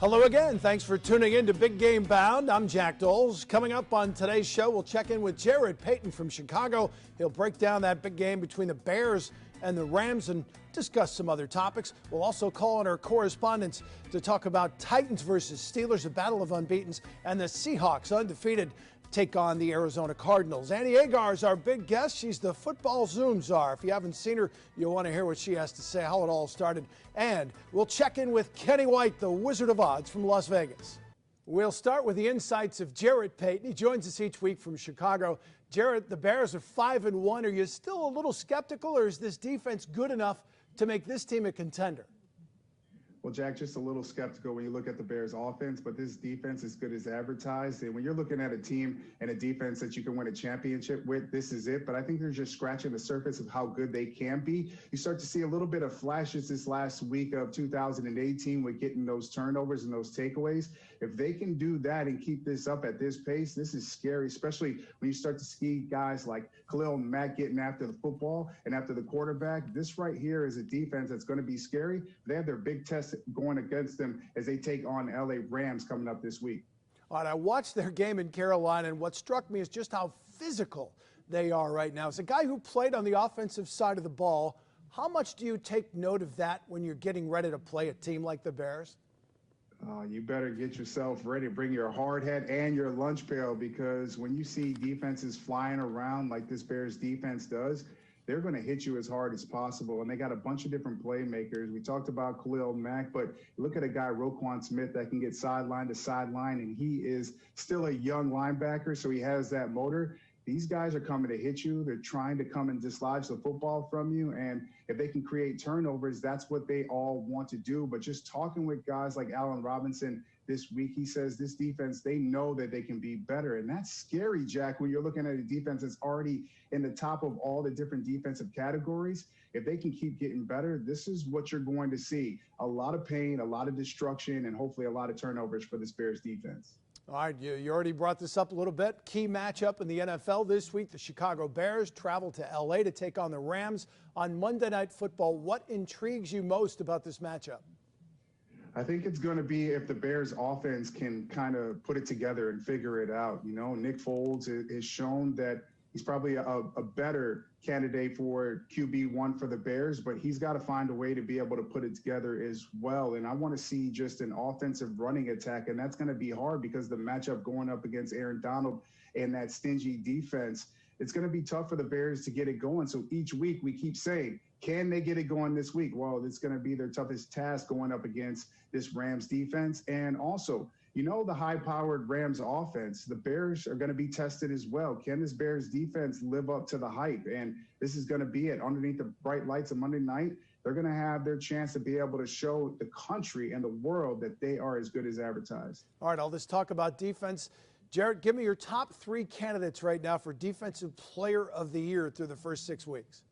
Hello again. Thanks for tuning in to Big Game Bound. I'm Jack Doles. Coming up on today's show, we'll check in with Garrett Payton from Chicago. He'll break down that big game between the Bears and the Rams and discuss some other topics. We'll also call on our correspondents to talk about Titans versus Steelers, a battle of unbeatens, and the Seahawks, undefeated, take on the Arizona Cardinals. Annie Agar is our big guest. She's the football Zoom czar. If you haven't seen her, you'll want to hear what she has to say, how it all started. And we'll check in with Kenny White, the Wizard of Odds from Las Vegas. We'll start with the insights of Garrett Payton. He joins us each week from Chicago. Garrett, the Bears are 5-1. Are you still a little skeptical, or is this defense good enough to make this team a contender? Well, Jack, just a little skeptical when you look at the Bears offense, but this defense is good as advertised. And when you're looking at a team and a defense that you can win a championship with, this is it. But I think they're just scratching the surface of how good they can be. You start to see a little bit of flashes this last week of 2018 with getting those turnovers and those takeaways. If they can do that and keep this up at this pace, this is scary, especially when you start to see guys like Khalil Mack getting after the football and after the quarterback. This right here is a defense that's going to be scary. They have their big test going against them as they take on LA Rams coming up this week. All right, I watched their game in Carolina, and what struck me is just how physical they are right now. As a guy who played on the offensive side of the ball, how much do you take note of that when you're getting ready to play a team like the Bears? You better get yourself ready. Bring your hard hat and your lunch pail, because when you see defenses flying around like this Bears defense does, they're going to hit you as hard as possible. And they got a bunch of different playmakers. We talked about Khalil Mack, but look at a guy, Roquan Smith, that can get sideline to sideline, and he is still a young linebacker, so he has that motor. These guys are coming to hit you. They're trying to come and dislodge the football from you. And if they can create turnovers, that's what they all want to do. But just talking with guys like Allen Robinson this week, he says this defense, they know that they can be better. And that's scary, Jack, when you're looking at a defense that's already in the top of all the different defensive categories. If they can keep getting better, this is what you're going to see. A lot of pain, a lot of destruction, and hopefully a lot of turnovers for this Bears defense. All right, you already brought this up a little bit. Key matchup in the NFL this week. The Chicago Bears travel to L.A. to take on the Rams on Monday Night Football. What intrigues you most about this matchup? I think it's going to be if the Bears offense can kind of put it together and figure it out. You know, Nick Foles has shown that he's probably a better candidate for QB1 for the Bears, but he's got to find a way to be able to put it together as well. And I want to see just an offensive running attack, and that's going to be hard because the matchup going up against Aaron Donald and that stingy defense, it's going to be tough for the Bears to get it going. So each week we keep saying, can they get it going this week? Well, it's going to be their toughest task going up against this Rams defense. And also, you know, the high-powered Rams offense, the Bears are going to be tested as well. Can this Bears defense live up to the hype? And this is going to be it. Underneath the bright lights of Monday night, they're going to have their chance to be able to show the country and the world that they are as good as advertised. All right, all this talk about defense. Garrett, give me your top 3 candidates right now for Defensive Player of the Year through the first 6 weeks.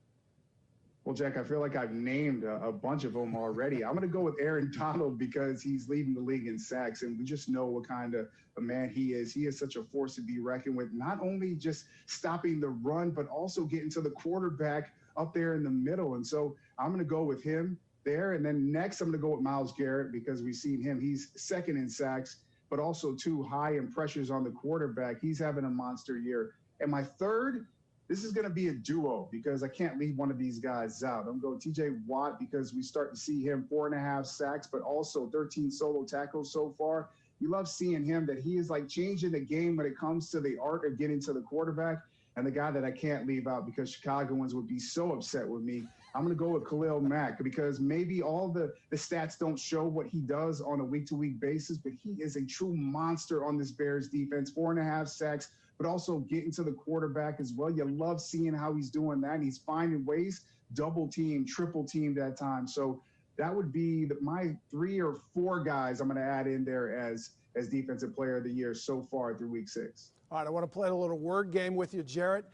Well, Jack, I feel like I've named a bunch of them already. I'm going to go with Aaron Donald because he's leading the league in sacks, and we just know what kind of a man he is. He is such a force to be reckoned with, not only just stopping the run, but also getting to the quarterback up there in the middle. And so I'm going to go with him there. And then next, I'm going to go with Myles Garrett because we've seen him. He's second in sacks, but also too high in pressures on the quarterback. He's having a monster year. And my third, this is going to be a duo because I can't leave one of these guys out. I'm going T.J. Watt because we start to see him 4.5 sacks, but also 13 solo tackles so far. You love seeing him, that he is like changing the game when it comes to the art of getting to the quarterback. And the guy that I can't leave out because Chicagoans would be so upset with me, I'm going to go with Khalil Mack because maybe all the stats don't show what he does on a week-to-week basis, but he is a true monster on this Bears defense. 4.5 sacks, but also getting to the quarterback as well. You love seeing how he's doing that. And he's finding ways, double team, triple team that time. So that would be my 3 or 4 guys I'm going to add in there as Defensive Player of the Year so far through week 6. All right, I want to play a little word game with you, Garrett.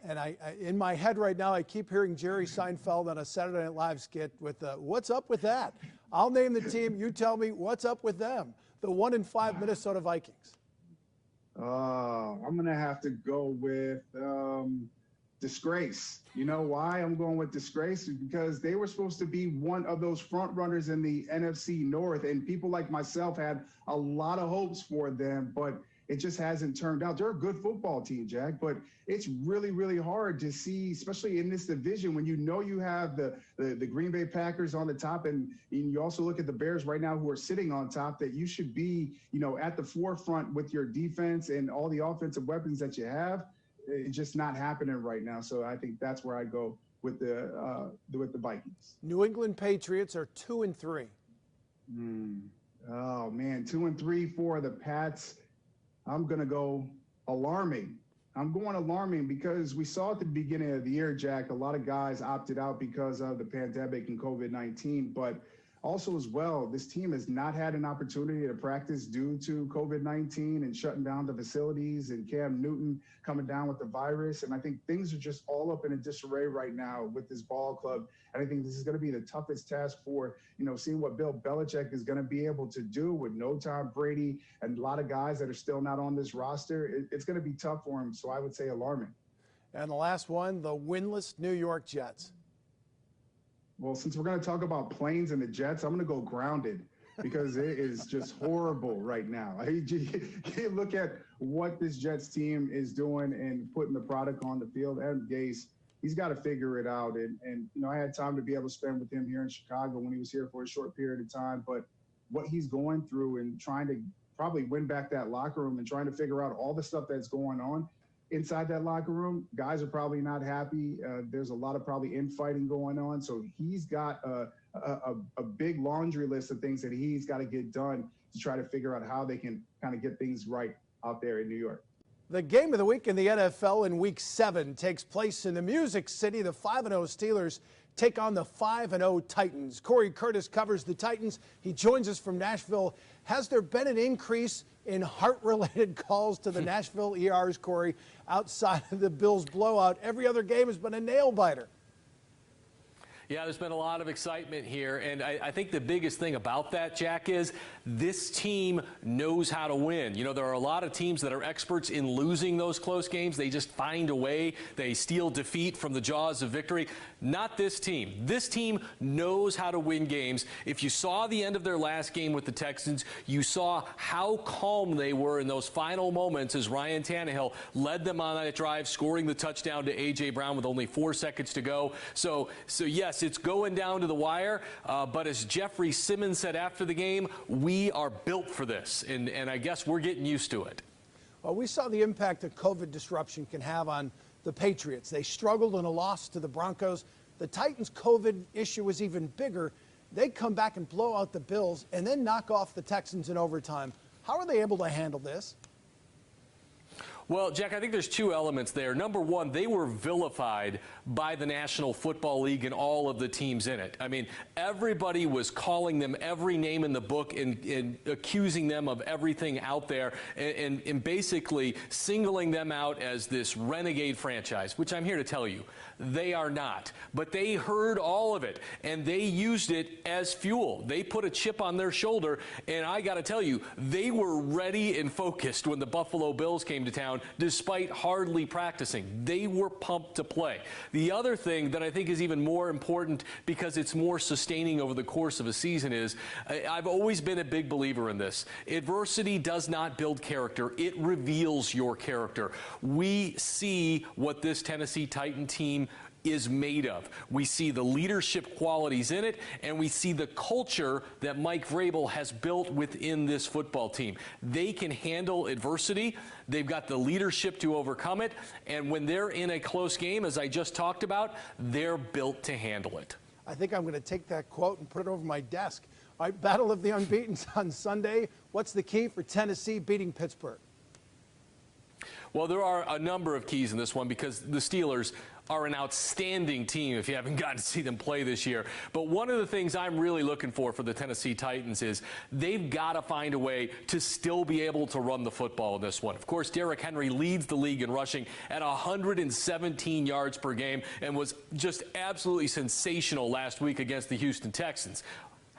And I in my head right now, I keep hearing Jerry Seinfeld on a Saturday Night Live skit with what's up with that? I'll name the team. You tell me what's up with them. The 1-5 Minnesota Vikings. I'm going to have to go with Disgrace. You know why I'm going with disgrace? Because they were supposed to be one of those front runners in the NFC North, and people like myself had a lot of hopes for them, but it just hasn't turned out. They're a good football team, Jack, but it's really, really hard to see, especially in this division, when you know you have the Green Bay Packers on the top, and you also look at the Bears right now who are sitting on top, that you should be, at the forefront with your defense and all the offensive weapons that you have. It's just not happening right now. So I think that's where I go with the Vikings. New England Patriots are 2-3. Oh man, 2-3 for the Pats. I'm going to go alarming. I'm going alarming because we saw at the beginning of the year, Jack, a lot of guys opted out because of the pandemic and COVID-19, but also as well, this team has not had an opportunity to practice due to COVID-19 and shutting down the facilities and Cam Newton coming down with the virus. And I think things are just all up in a disarray right now with this ball club. And I think this is going to be the toughest task for, seeing what Bill Belichick is going to be able to do with no Tom Brady and a lot of guys that are still not on this roster. It's going to be tough for him. So I would say alarming. And the last one, the winless New York Jets. Well, since we're going to talk about planes and the Jets, I'm going to go grounded because it is just horrible right now. You look at what this Jets team is doing and putting the product on the field. Adam Gase, he's got to figure it out. And I had time to be able to spend with him here in Chicago when he was here for a short period of time. But what he's going through and trying to probably win back that locker room and trying to figure out all the stuff that's going on inside that locker room, guys are probably not happy. There's a lot of probably infighting going on. So he's got a big laundry list of things that he's got to get done to try to figure out how they can kind of get things right out there in New York. The game of the week in the NFL in Week 7 takes place in the Music City. The 5-0 Steelers take on the 5-0 Titans. Corey Curtis covers the Titans. He joins us from Nashville. Has there been an increase in heart-related calls to the Nashville ERs, Corey, outside of the Bills blowout? Every other game has been a nail-biter. Yeah, there's been a lot of excitement here, and I think the biggest thing about that, Jack, is this team knows how to win. There are a lot of teams that are experts in losing those close games. They just find a way. They steal defeat from the jaws of victory. Not this team. This team knows how to win games. If you saw the end of their last game with the Texans, you saw how calm they were in those final moments as Ryan Tannehill led them on that drive, scoring the touchdown to A.J. Brown with only 4 seconds to go. So yes, it's going down to the wire, but as Jeffrey Simmons said after the game, we are built for this, and I guess we're getting used to it. Well, we saw the impact that COVID disruption can have on the Patriots. They struggled in a loss to the Broncos. The Titans' COVID issue was even bigger. They come back and blow out the Bills and then knock off the Texans in overtime. How are they able to handle this? Well, Jack, I think there's two elements there. Number one, they were vilified by the National Football League and all of the teams in it. I mean, everybody was calling them every name in the book and accusing them of everything out there and basically singling them out as this renegade franchise, which I'm here to tell you, they are not. But they heard all of it, and they used it as fuel. They put a chip on their shoulder, and I got to tell you, they were ready and focused when the Buffalo Bills came to town, despite hardly practicing. They were pumped to play. The other thing that I think is even more important because it's more sustaining over the course of a season is, I've always been a big believer in this. Adversity does not build character. It reveals your character. We see what this Tennessee Titan team is made of. We see the leadership qualities in it, and we see the culture that Mike Vrabel has built within this football team. They can handle adversity. They've got the leadership to overcome it, and when they're in a close game, as I just talked about, they're built to handle it. I think I'm going to take that quote and put it over my desk. All right, Battle of the Unbeatens on Sunday. What's the key for Tennessee beating Pittsburgh? Well, there are a number of keys in this one because the Steelers are an outstanding team if you haven't gotten to see them play this year. But one of the things I'm really looking for the Tennessee Titans is they've got to find a way to still be able to run the football in this one. Of course, Derrick Henry leads the league in rushing at 117 yards per game and was just absolutely sensational last week against the Houston Texans.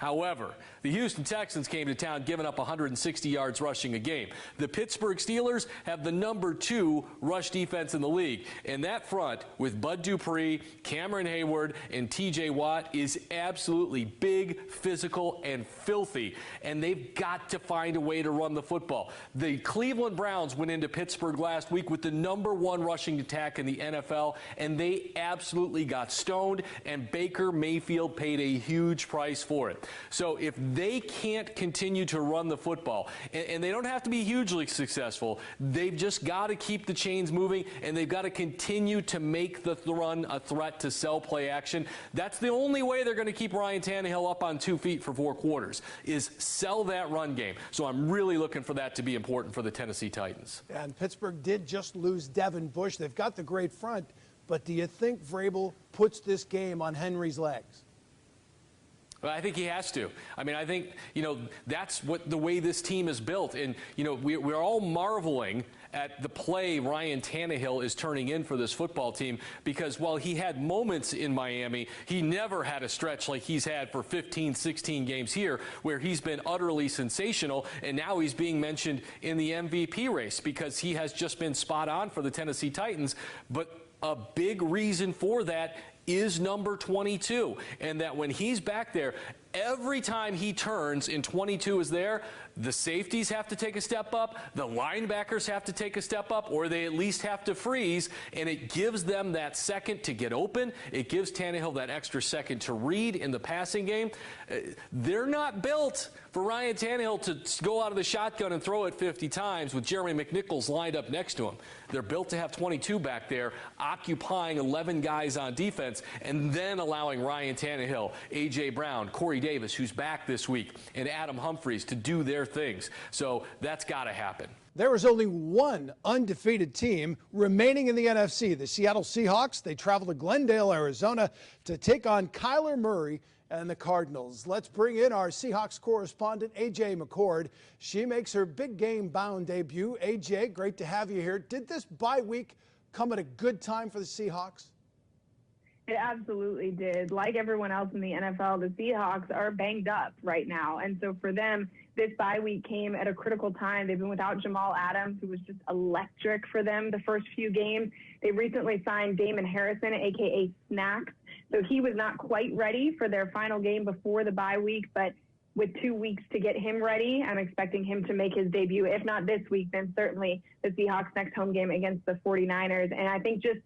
However, the Houston Texans came to town giving up 160 yards rushing a game. The Pittsburgh Steelers have the #2 rush defense in the league. And that front with Bud Dupree, Cameron Hayward, and TJ Watt is absolutely big, physical, and filthy. And they've got to find a way to run the football. The Cleveland Browns went into Pittsburgh last week with the #1 rushing attack in the NFL, and they absolutely got stoned, and Baker Mayfield paid a huge price for it. So if they can't continue to run the football, and they don't have to be hugely successful, they've just got to keep the chains moving, and they've got to continue to make the run a threat to sell play action. That's the only way they're going to keep Ryan Tannehill up on 2 feet for 4 quarters, is sell that run game. So I'm really looking for that to be important for the Tennessee Titans. And Pittsburgh did just lose Devin Bush. They've got the great front, but do you think Vrabel puts this game on Henry's legs? I think he has to. I mean, I think, that's what the way this team is built. And, we're all marveling at the play Ryan Tannehill is turning in for this football team, because while he had moments in Miami, he never had a stretch like he's had for 15, 16 games here where he's been utterly sensational, and now he's being mentioned in the MVP race because he has just been spot on for the Tennessee Titans. But a big reason for that is number 22, and that when he's back there, every time he turns and 22 is there, the safeties have to take a step up, the linebackers have to take a step up, or they at least have to freeze, and it gives them that second to get open. It gives Tannehill that extra second to read in the passing game. They're not built for Ryan Tannehill to go out of the shotgun and throw it 50 times with Jeremy McNichols lined up next to him. They're built to have 22 back there, occupying 11 guys on defense, and then allowing Ryan Tannehill, A.J. Brown, Corey Davis, who's back this week, and Adam Humphries to do their things. So that's got to happen. There is only one undefeated team remaining in the NFC, the Seattle Seahawks. They travel to Glendale, Arizona to take on Kyler Murray and the Cardinals. Let's bring in our Seahawks correspondent, A.J. McCord. She makes her big game-bound debut. A.J., great to have you here. Did this bye week come at a good time for the Seahawks? It absolutely did. Like everyone else in the NFL, the Seahawks are banged up right now. And so for them, this bye week came at a critical time. They've been without Jamal Adams, who was just electric for them the first few games. They recently signed Damon Harrison, a.k.a. Snacks. So he was not quite ready for their final game before the bye week, but with 2 weeks to get him ready, I'm expecting him to make his debut. If not this week, then certainly the Seahawks' next home game against the 49ers. And I think just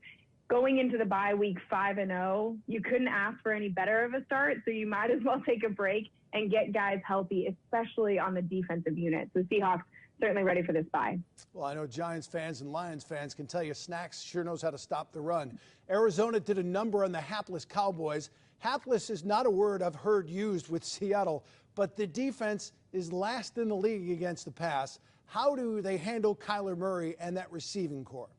going into the bye week 5-0, you couldn't ask for any better of a start, so you might as well take a break and get guys healthy, especially on the defensive unit. So Seahawks certainly ready for this bye. Well, I know Giants fans and Lions fans can tell you Snacks sure knows how to stop the run. Arizona did a number on the hapless Cowboys. Hapless is not a word I've heard used with Seattle, but the defense is last in the league against the pass. How do they handle Kyler Murray and that receiving corps?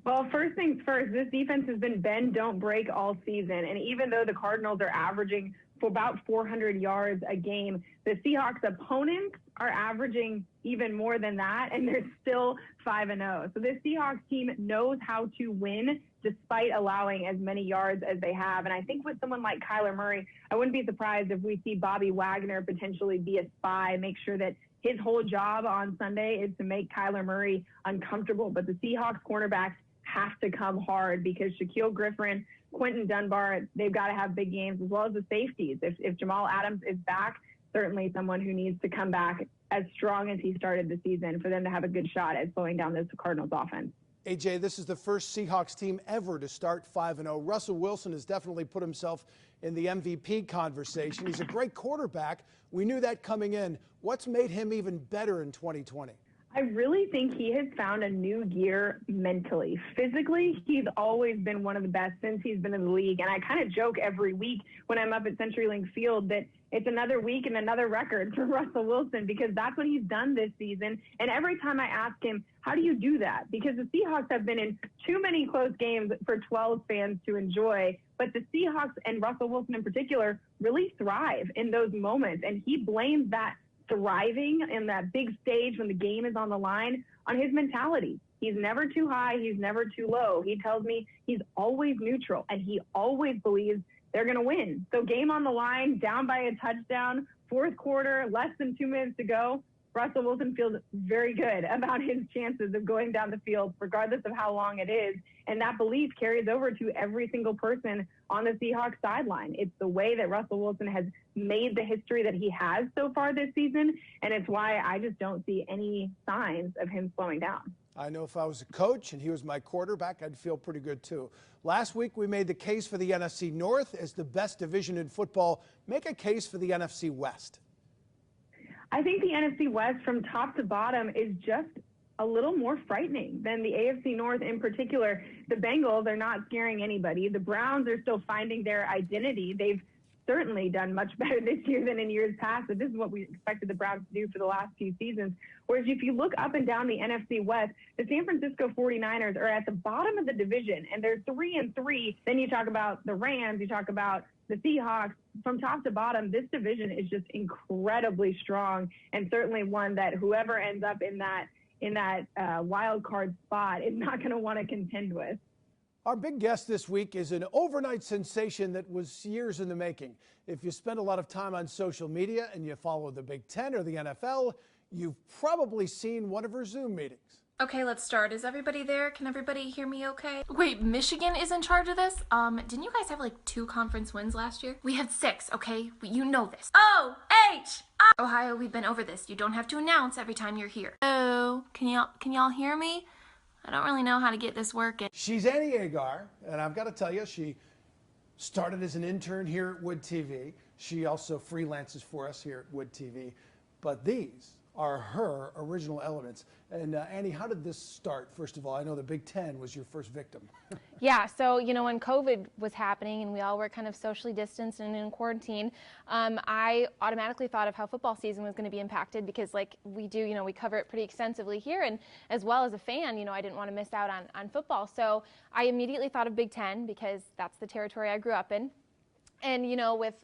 Well, first things first, this defense has been bend, don't break all season. And even though the Cardinals are averaging for about 400 yards a game, the Seahawks opponents are averaging even more than that, and they're still 5-0. So this Seahawks team knows how to win despite allowing as many yards as they have. And I think with someone like Kyler Murray, I wouldn't be surprised if we see Bobby Wagner potentially be a spy, make sure that his whole job on Sunday is to make Kyler Murray uncomfortable. But the Seahawks cornerbacks have to come hard because Shaquille Griffin, Quentin Dunbar, they've got to have big games, as well as the safeties. If Jamal Adams is back, certainly someone who needs to come back as strong as he started the season for them to have a good shot at slowing down this Cardinals offense. AJ, this is the first Seahawks team ever to start 5-0. Russell Wilson has definitely put himself in the MVP conversation. He's a great quarterback. We knew that coming in. What's made him even better in 2020? I really think he has found a new gear mentally. Physically, he's always been one of the best since he's been in the league. And I kind of joke every week when I'm up at CenturyLink Field that it's another week and another record for Russell Wilson, because that's what he's done this season. And every time I ask him, how do you do that? Because the Seahawks have been in too many close games for 12 fans to enjoy. But the Seahawks, and Russell Wilson in particular, really thrive in those moments. And he blames that thriving in that big stage when the game is on the line on his mentality. He's never too high. He's never too low. He tells me he's always neutral, and he always believes they're going to win. So game on the line, down by a touchdown, fourth quarter, less than 2 minutes to go. Russell Wilson feels very good about his chances of going down the field, regardless of how long it is. And that belief carries over to every single person on the Seahawks sideline. It's the way that Russell Wilson has made the history that he has so far this season. And it's why I just don't see any signs of him slowing down. I know if I was a coach and he was my quarterback, I'd feel pretty good too. Last week, we made the case for the NFC North as the best division in football. Make a case for the NFC West. I think the NFC West from top to bottom is just a little more frightening than the AFC North in particular. The Bengals are not scaring anybody. The Browns are still finding their identity. They've certainly done much better this year than in years past, but this is what we expected the Browns to do for the last few seasons. Whereas if you look up and down the NFC West, the San Francisco 49ers are at the bottom of the division, and they're 3-3. Then you talk about the Rams, you talk about the Seahawks. From top to bottom, this division is just incredibly strong, and certainly one that whoever ends up in that wild card spot is not going to want to contend with. Our big guest this week is an overnight sensation that was years in the making. If you spend a lot of time on social media and you follow the Big Ten or the NFL, you've probably seen one of her Zoom meetings. Okay, let's start. Is everybody there? Can everybody hear me okay? Wait, Michigan is in charge of this? Didn't you guys have like 2 conference wins last year? We had 6, okay? You know this. Ohio, we've been over this. You don't have to announce every time you're here. Oh, can y'all hear me? I don't really know how to get this working. She's Annie Agar, and I've got to tell you, she started as an intern here at Wood TV. She also freelances for us here at Wood TV. But these are her original elements. And Annie, how did this start? First of all, I know the Big Ten was your first victim. Yeah, so, when COVID was happening and we all were kind of socially distanced and in quarantine, I automatically thought of how football season was going to be impacted because like we do, we cover it pretty extensively here. And as well as a fan, I didn't want to miss out on football. So I immediately thought of Big Ten because that's the territory I grew up in. And,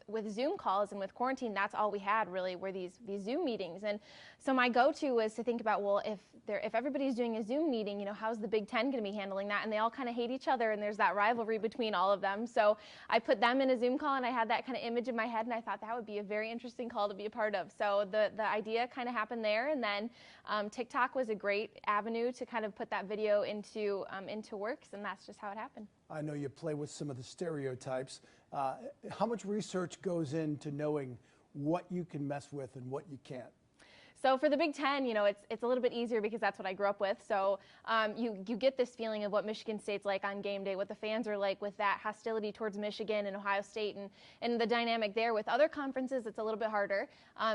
with Zoom calls and with quarantine, that's all we had really were these Zoom meetings. And so my go-to was to think about, well, if everybody's doing a Zoom meeting, how's the Big Ten going to be handling that? And they all kind of hate each other, and there's that rivalry between all of them. So I put them in a Zoom call, and I had that kind of image in my head, and I thought that would be a very interesting call to be a part of. So the idea kind of happened there, and then TikTok was a great avenue to kind of put that video into works, and that's just how it happened. I know you play with some of the stereotypes. How much research goes into knowing what you can mess with and what you can't? So for the Big Ten, it's a little bit easier because that's what I grew up with. So you get this feeling of what Michigan State's like on game day, what the fans are like with that hostility towards Michigan and Ohio State and the dynamic there. With other conferences, it's a little bit harder.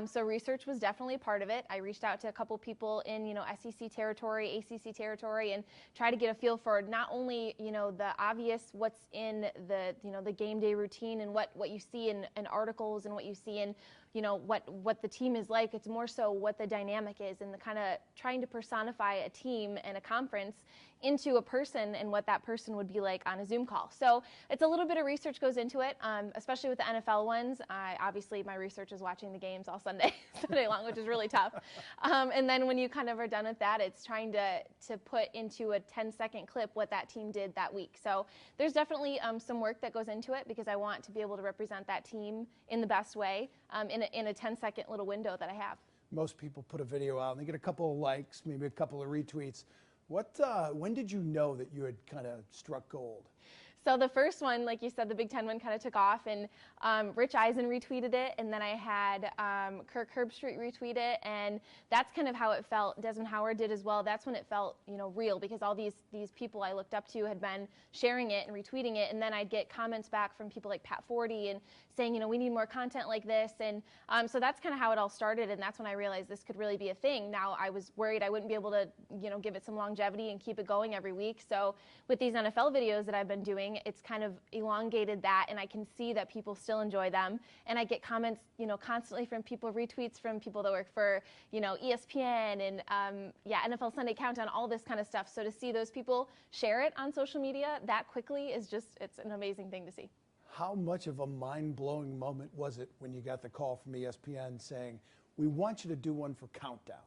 So research was definitely a part of it. I reached out to a couple people in, SEC territory, ACC territory, and try to get a feel for not only, the obvious what's in the game day routine and what you see in articles and what you see in what the team is like. It's more so what the dynamic is and the kind of trying to personify a team and a conference into a person and what that person would be like on a Zoom call. So it's a little bit of research goes into it, especially with the NFL ones. Obviously, my research is watching the games all Sunday long, which is really tough. And then when you kind of are done with that, it's trying to put into a 10-second clip what that team did that week. So there's definitely some work that goes into it because I want to be able to represent that team in the best way in a 10-second little window that I have. Most people put a video out and they get a couple of likes, maybe a couple of retweets. When did you know that you had kind of struck gold? So the first one, like you said, the Big Ten one kind of took off, and Rich Eisen retweeted it, and then I had Kirk Herbstreit retweet it, and that's kind of how it felt. Desmond Howard did as well. That's when it felt, real, because all these people I looked up to had been sharing it and retweeting it, and then I'd get comments back from people like Pat Forty and saying, we need more content like this, and so that's kind of how it all started, and that's when I realized this could really be a thing. Now I was worried I wouldn't be able to, give it some longevity and keep it going every week. So with these NFL videos that I've been doing, it's kind of elongated that, and I can see that people still enjoy them, and I get comments, constantly from people, retweets from people that work for, ESPN and NFL Sunday Countdown, all this kind of stuff. So to see those people share it on social media that quickly is it's an amazing thing to see. How much of a mind-blowing moment was it when you got the call from ESPN saying, we want you to do one for Countdown?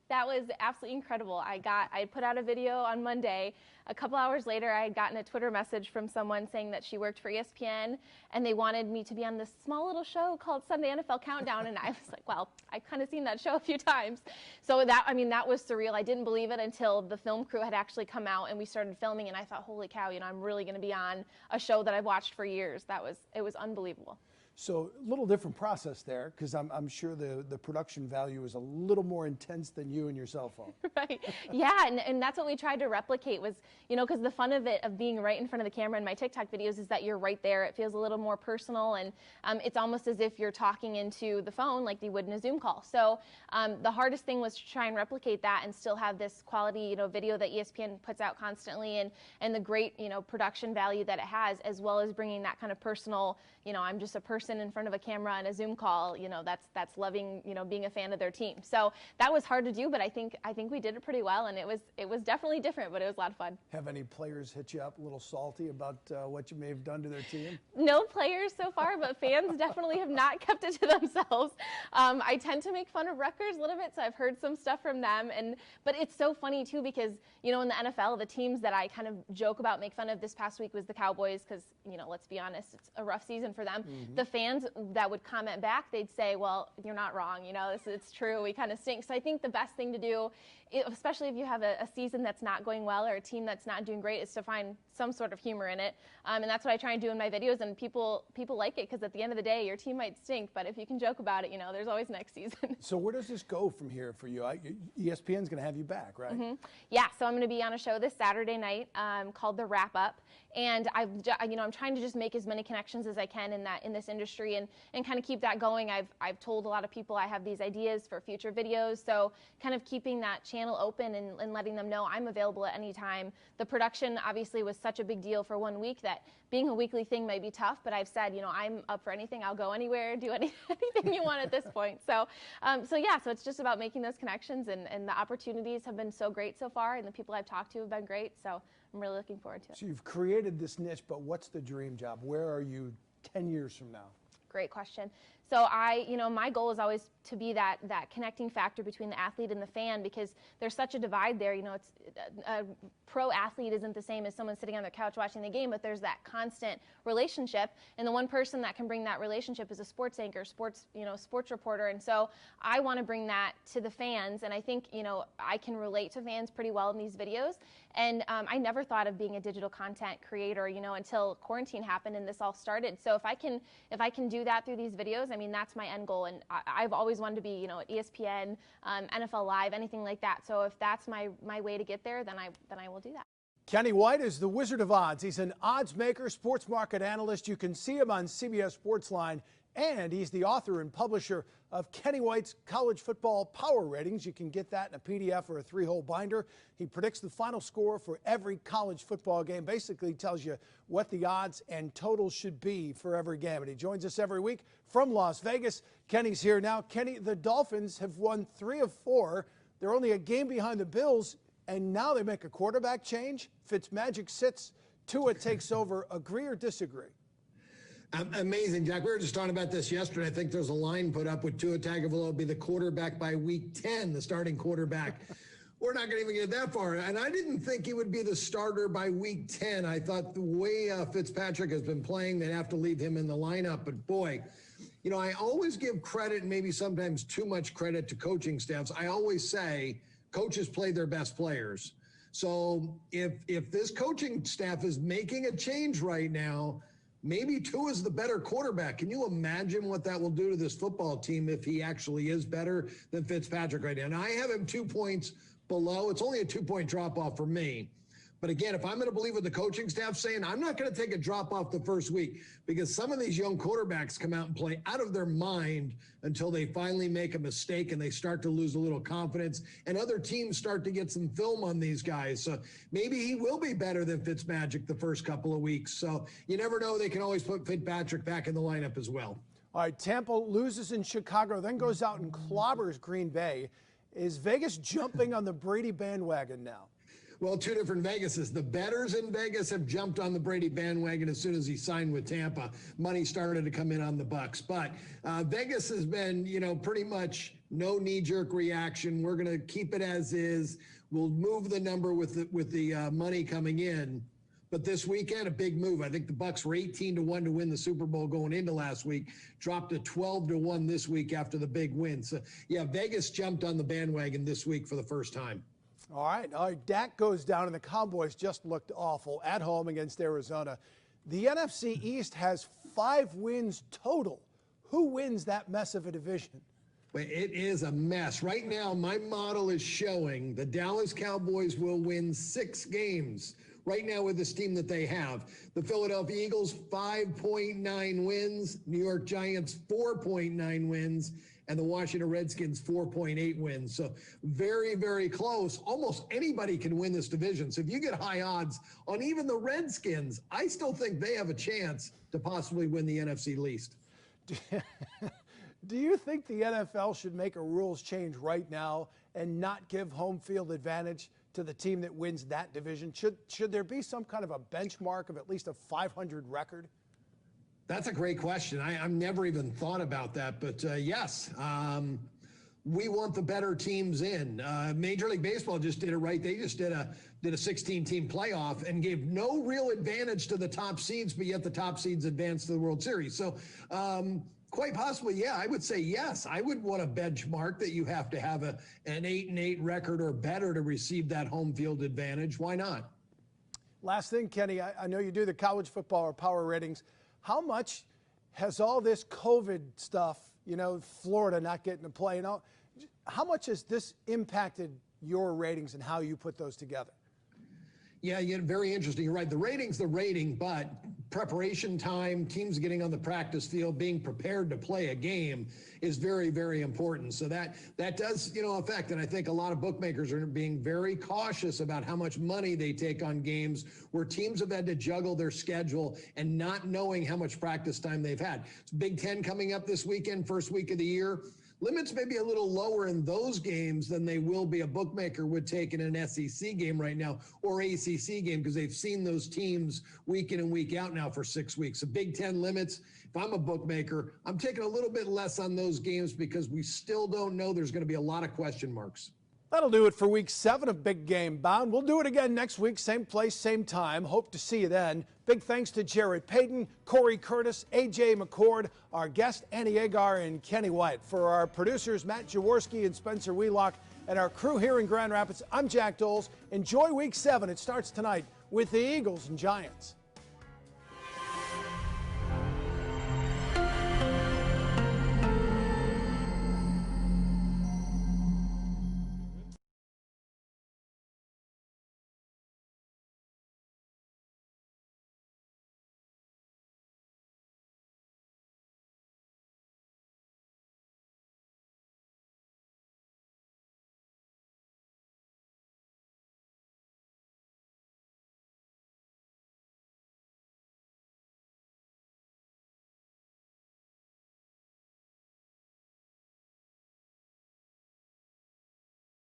That was absolutely incredible. I put out a video on Monday. A couple hours later, I had gotten a Twitter message from someone saying that she worked for ESPN and they wanted me to be on this small little show called Sunday NFL Countdown. And I was like, well, I've kind of seen that show a few times. So that was surreal. I didn't believe it until the film crew had actually come out and we started filming. And I thought, holy cow, I'm really going to be on a show that I've watched for years. It was unbelievable. So a little different process there, because I'm sure the production value is a little more intense than you and your cell phone. Right. Yeah, and that's what we tried to replicate was, because the fun of it, of being right in front of the camera in my TikTok videos is that you're right there. It feels a little more personal, and it's almost as if you're talking into the phone like you would in a Zoom call. So the hardest thing was to try and replicate that and still have this quality, video that ESPN puts out constantly, and the great, production value that it has, as well as bringing that kind of personal, I'm just a person in front of a camera on a Zoom call, that's loving, being a fan of their team. So that was hard to do, but I think we did it pretty well, and it was definitely different, but it was a lot of fun. Have any players hit you up a little salty about what you may have done to their team? No players so far, but fans definitely have not kept it to themselves. I tend to make fun of Rutgers a little bit, so I've heard some stuff from them, but it's so funny too because, in the NFL, the teams that I kind of joke about, make fun of this past week was the Cowboys because, let's be honest, it's a rough season for them. Mm-hmm. The fans that would comment back, they'd say, well, you're not wrong, it's true, we kind of stink. So I think the best thing to do, especially if you have a season that's not going well or a team that's not doing great, is to find some sort of humor in it. And that's what I try and do in my videos, and people like it because at the end of the day, your team might stink, but if you can joke about it, there's always next season. So where does this go from here for you? ESPN's going to have you back, right? Mm-hmm. Yeah, so I'm going to be on a show this Saturday night called The Wrap Up, and I'm trying to just make as many connections as I can in this industry and kind of keep that going. I've told a lot of people I have these ideas for future videos, so kind of keeping that channel open and letting them know I'm available at any time. The production obviously was such a big deal for 1 week that being a weekly thing might be tough, but I've said, I'm up for anything. I'll go anywhere, do anything you want at this point. So it's just about making those connections, and the opportunities have been so great so far, and the people I've talked to have been great. So I'm really looking forward to it. So you've created this niche, but what's the dream job? Where are you 10 years from now? Great question. So my goal is always to be that connecting factor between the athlete and the fan, because there's such a divide there. It's a pro athlete isn't the same as someone sitting on their couch watching the game, but there's that constant relationship, and the one person that can bring that relationship is a sports anchor, sports reporter. And so I want to bring that to the fans, and I think I can relate to fans pretty well in these videos. And I never thought of being a digital content creator, until quarantine happened and this all started. So if I can do that through these videos, that's my end goal. And I've always wanted to be, at ESPN, NFL Live, anything like that. So if that's my way to get there, then I will do that. Kenny White is the Wizard of Odds. He's an odds maker, sports market analyst. You can see him on CBS Sportsline, and he's the author and publisher of Kenny White's College Football Power Ratings. You can get that in a PDF or a 3-hole binder. He predicts the final score for every college football game, basically tells you what the odds and totals should be for every game. And he joins us every week from Las Vegas. Kenny's here now. Kenny, the Dolphins have won 3 of 4. They're only a game behind the Bills, and now they make a quarterback change. Fitzmagic sits, Tua takes over. Agree or disagree? Amazing, Jack. We were just talking about this yesterday. I think there's a line put up with Tua Tagovailoa be the quarterback by week 10, the starting quarterback. We're not going to even get that far. And I didn't think he would be the starter by week 10. I thought the way Fitzpatrick has been playing, they'd have to leave him in the lineup. But boy, I always give credit, and maybe sometimes too much credit, to coaching staffs. I always say coaches play their best players. So if this coaching staff is making a change right now, maybe Tua is the better quarterback. Can you imagine what that will do to this football team if he actually is better than Fitzpatrick right now? And I have him 2 points below. It's only a 2-point drop-off for me. But again, if I'm going to believe what the coaching staff's saying, I'm not going to take a drop off the first week, because some of these young quarterbacks come out and play out of their mind until they finally make a mistake and they start to lose a little confidence, and other teams start to get some film on these guys. So maybe he will be better than Fitzmagic the first couple of weeks. So you never know. They can always put Fitzpatrick back in the lineup as well. All right, Tampa loses in Chicago, then goes out and clobbers Green Bay. Is Vegas jumping on the Brady bandwagon now? Well, two different Vegases. The bettors in Vegas have jumped on the Brady bandwagon as soon as he signed with Tampa. Money started to come in on the Bucs. But Vegas has been, pretty much no knee-jerk reaction. We're going to keep it as is. We'll move the number with the money coming in. But this weekend, a big move. I think the Bucs were 18-1 to win the Super Bowl going into last week, dropped to 12-1 this week after the big win. So, yeah, Vegas jumped on the bandwagon this week for the first time. All right. Dak goes down, and the Cowboys just looked awful at home against Arizona. The NFC East has 5 wins total. Who wins that mess of a division? It is a mess. Right now, my model is showing the Dallas Cowboys will win 6 games right now with this team that they have. The Philadelphia Eagles, 5.9 wins. New York Giants, 4.9 wins. And the Washington Redskins, 4.8 wins. So very, very close. Almost anybody can win this division. So if you get high odds on even the Redskins, I still think they have a chance to possibly win the NFC least. Do you think the NFL should make a rules change right now and not give home field advantage to the team that wins that division? Should there be some kind of a benchmark of at least a 500 record? That's a great question. I've never even thought about that, but yes, we want the better teams in. Major League Baseball just did it right. They just did a 16-team playoff and gave no real advantage to the top seeds, but yet the top seeds advanced to the World Series. So quite possibly, yeah, I would say yes. I would want a benchmark that you have to have an 8-8 record or better to receive that home field advantage. Why not? Last thing, Kenny, I know you do the college football or power ratings. How much has all this COVID stuff, Florida not getting to play, how much has this impacted your ratings and how you put those together? Yeah, very interesting. You're right. The rating's the rating, but preparation time, teams getting on the practice field, being prepared to play a game is very, very important. So that does, affect. And I think a lot of bookmakers are being very cautious about how much money they take on games where teams have had to juggle their schedule and not knowing how much practice time they've had. It's Big Ten coming up this weekend, first week of the year. Limits may be a little lower in those games than they will be a bookmaker would take in an SEC game right now or ACC game because they've seen those teams week in and week out now for 6 weeks. So Big Ten limits, if I'm a bookmaker, I'm taking a little bit less on those games because we still don't know. There's going to be a lot of question marks. That'll do it for Week 7 of Big Game Bound. We'll do it again next week, same place, same time. Hope to see you then. Big thanks to Garrett Payton, Corey Curtis, A.J. McCord, our guest Annie Agar and Kenny White. For our producers Matt Jaworski and Spencer Wheelock, and our crew here in Grand Rapids, I'm Jack Doles. Enjoy Week 7. It starts tonight with the Eagles and Giants.